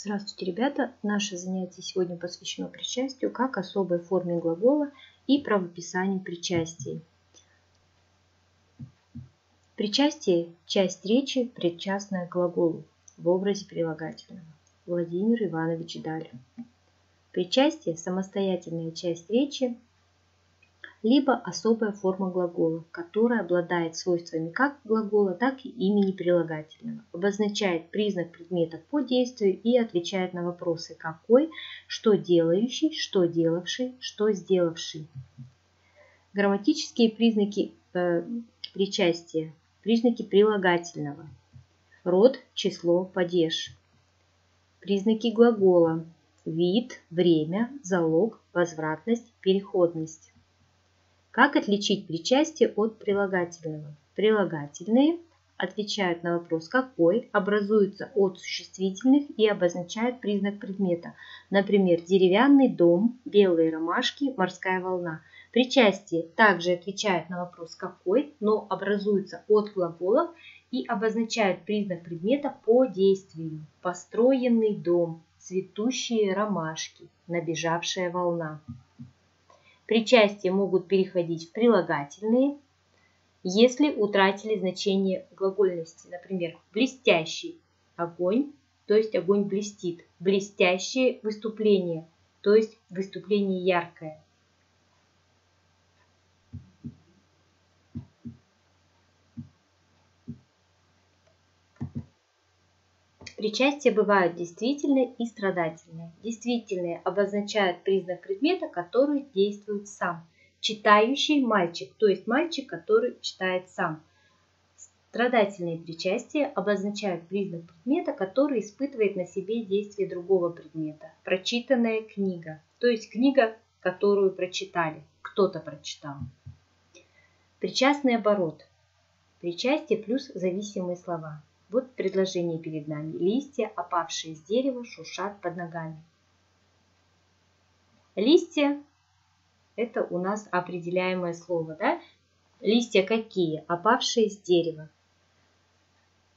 Здравствуйте, ребята! Наше занятие сегодня посвящено причастию как особой форме глагола и правописанию причастий. Причастие – часть речи, причастная к глаголу в образе прилагательного. Владимир Иванович Даль. Причастие – самостоятельная часть речи, либо особая форма глагола, которая обладает свойствами как глагола, так и имени прилагательного, обозначает признак предмета по действию и отвечает на вопросы какой, что делающий, что делавший, что сделавший. Грамматические признаки причастия, признаки прилагательного. Род, число, падеж. Признаки глагола. Вид, время, залог, возвратность, переходность. Как отличить причастие от прилагательного? Прилагательные отвечают на вопрос «какой», образуются от существительных и обозначают признак предмета. Например, деревянный дом, белые ромашки, морская волна. Причастие также отвечают на вопрос «какой», но образуются от глаголов и обозначают признак предмета по действию. Построенный дом, цветущие ромашки, набежавшая волна. Причастия могут переходить в прилагательные, если утратили значение глагольности. Например, блестящий огонь, то есть огонь блестит. Блестящее выступление, то есть выступление яркое. Причастия бывают действительные и страдательные. Действительные обозначают признак предмета, который действует сам. Читающий мальчик, то есть мальчик, который читает сам. Страдательные причастия обозначают признак предмета, который испытывает на себе действие другого предмета. Прочитанная книга, то есть книга, которую прочитали, кто-то прочитал. Причастный оборот. Причастие плюс зависимые слова. Вот предложение перед нами. Листья, опавшие с дерева, шуршат под ногами. Листья – это у нас определяемое слово, да? Листья какие? Опавшие с дерева.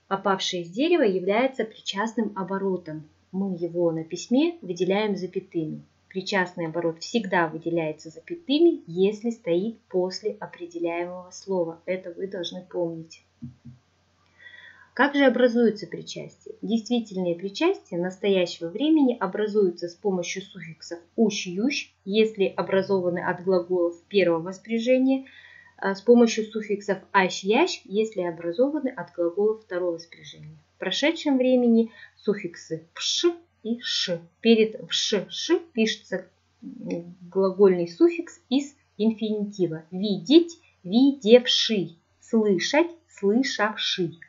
Опавшие с дерева является причастным оборотом. Мы его на письме выделяем запятыми. Причастный оборот всегда выделяется запятыми, если стоит после определяемого слова. Это вы должны помнить. Как же образуются причастия? Действительные причастия настоящего времени образуются с помощью суффиксов «ущ-ющ», если образованы от глаголов первого спряжения, с помощью суффиксов «ащ-ящ», если образованы от глаголов второго спряжения. В прошедшем времени суффиксы «вш» и «ш». Перед «вш-ш» пишется глагольный суффикс из инфинитива «видеть», «видевший», «слышать», «слышавший».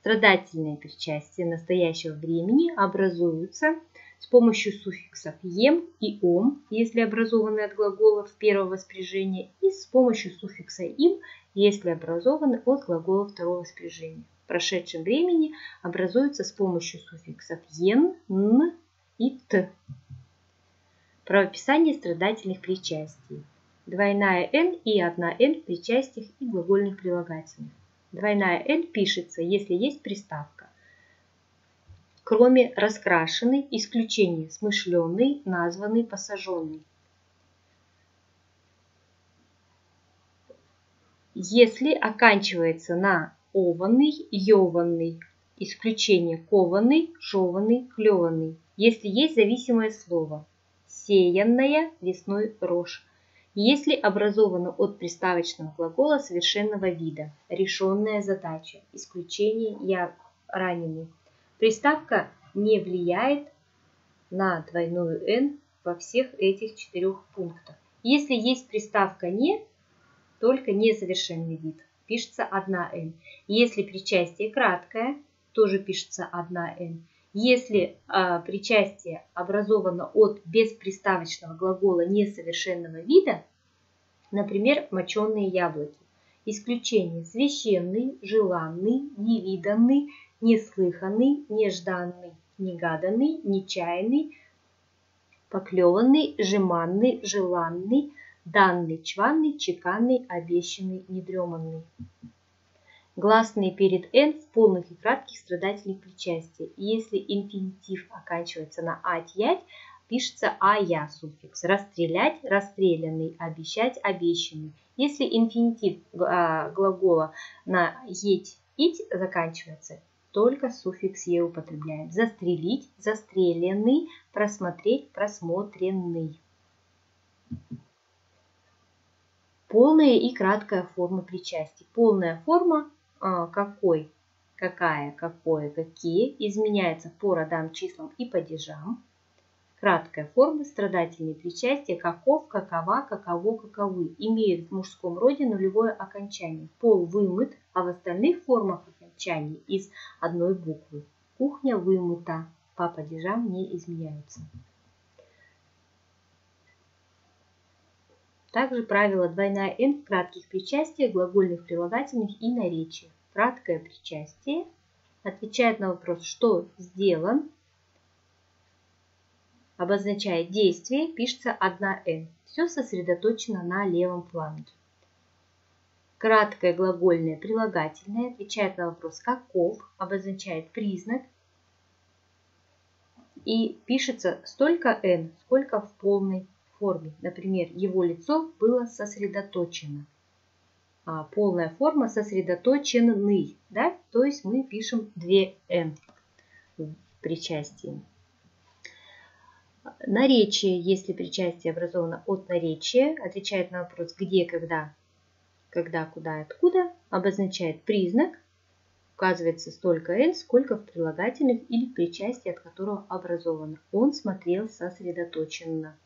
Страдательные причастия настоящего времени образуются с помощью суффиксов «ем» и «ом», если образованы от глаголов первого спряжения, и с помощью суффикса «им», если образованы от глагола второго спряжения. В прошедшем времени образуются с помощью суффиксов «ен», «н» и «т». Правописание страдательных причастий. Двойная «н» и одна «н» в причастиях и глагольных прилагательных. Двойная «н» пишется, если есть приставка. Кроме раскрашенный, исключение смышленый, названный, посаженный. Если оканчивается на ованный, ёванный, исключение кованный, жеванный, клеванный. Если есть зависимое слово. Сеянная, весной рожь. Если образовано от приставочного глагола совершенного вида. Решенная задача. Исключение я раненый. Приставка не влияет на двойную «н» во всех этих 4 пунктах. Если есть приставка «не», только несовершенный вид, пишется одна «н». Если причастие краткое, тоже пишется одна «н». Если причастие образовано от бесприставочного глагола несовершенного вида, например, моченые яблоки. Исключение священный, желанный, невиданный, неслыханный, нежданный, негаданный, нечаянный, поклеванный, жеманный, желанный, данный, чванный, чеканный, обещанный, недреманный. Гласные перед «н» в полных и кратких страдательных причастиях. И если инфинитив оканчивается на «ать-ять», пишется «а-я» суффикс. Расстрелять – расстрелянный, обещать – обещанный. Если инфинитив глагола на «еть», «ить» заканчивается, только суффикс «е» употребляем. Застрелить – застреленный, просмотреть – просмотренный. Полная и краткая форма причастий. Полная форма какой, какая, какое, какие изменяется по родам, числам и падежам. Краткая форма страдательные причастия каков, какова, каково, каковы имеют в мужском роде нулевое окончание. Пол вымыт, а в остальных формах окончаний из одной буквы. Кухня вымыта, по падежам не изменяются. Также правило двойная «н» в кратких причастиях, глагольных прилагательных и наречиях. Краткое причастие отвечает на вопрос «что сделан?», обозначает действие, пишется одна «н». Все сосредоточено на левом фланге. Краткое глагольное прилагательное отвечает на вопрос «каков?», обозначает признак и пишется столько «н», сколько в полной форме. Например, его лицо было сосредоточено. Полная форма сосредоточенный, да? То есть мы пишем 2«н» в причастии. Наречие, если причастие образовано от наречия, отвечает на вопрос где, когда, куда, откуда, обозначает признак, указывается столько «н», сколько в прилагательных или в причастии, от которого образовано. Он смотрел сосредоточенно.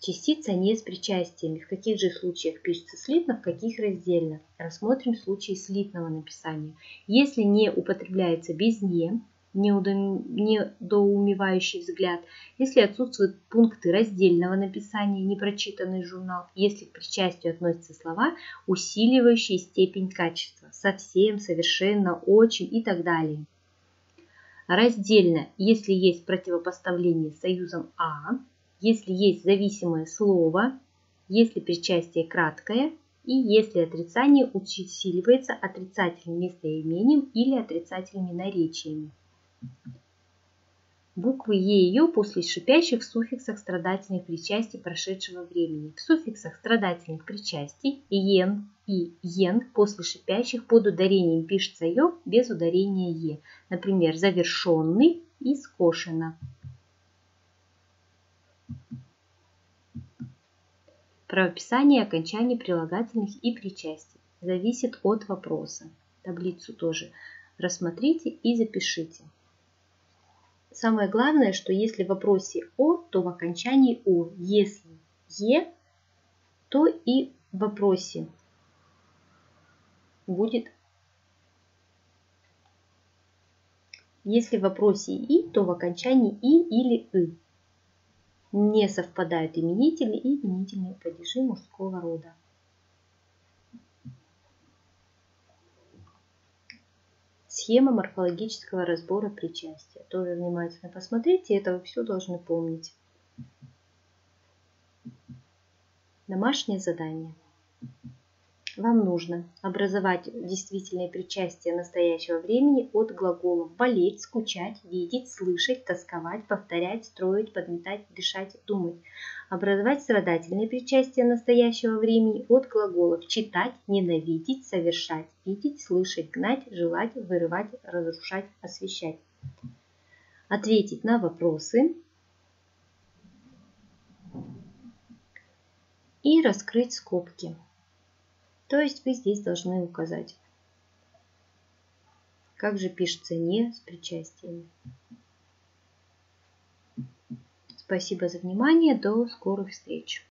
Частица не с причастиями. В каких же случаях пишется слитно, в каких раздельно. Рассмотрим случаи слитного написания. Если не употребляется без «не», недоумевающий взгляд, если отсутствуют пункты раздельного написания, непрочитанный журнал, если к причастию относятся слова, усиливающие степень качества, совсем, совершенно, очень и так далее. Раздельно, если есть противопоставление с союзом «а», если есть зависимое слово, если причастие краткое и если отрицание усиливается отрицательным местоимением или отрицательными наречиями. Буквы «е» и «ё» после шипящих в суффиксах страдательных причастий прошедшего времени. В суффиксах страдательных причастий «ен» и «ен» после шипящих под ударением пишется «ё» без ударения «е». Например, завершенный и скошено. Правописание окончаний прилагательных и причастий зависит от вопроса. Таблицу тоже рассмотрите и запишите. Самое главное, что если в вопросе «о», то в окончании «о». Если «е», то и в вопросе будет. Если в вопросе «и», то в окончании «и» или «ы». Не совпадают именители и именительные падежи мужского рода. Схема морфологического разбора причастия. Тоже внимательно посмотрите, это вы все должны помнить. Домашнее задание. Вам нужно образовать действительное причастие настоящего времени от глаголов болеть, скучать, видеть, слышать, тосковать, повторять, строить, подметать, дышать, думать. Образовать страдательное причастие настоящего времени от глаголов читать, ненавидеть, совершать, видеть, слышать, гнать, желать, вырывать, разрушать, освещать. Ответить на вопросы и раскрыть скобки. То есть вы здесь должны указать, как же пишется «не» с причастиями. Спасибо за внимание. До скорых встреч.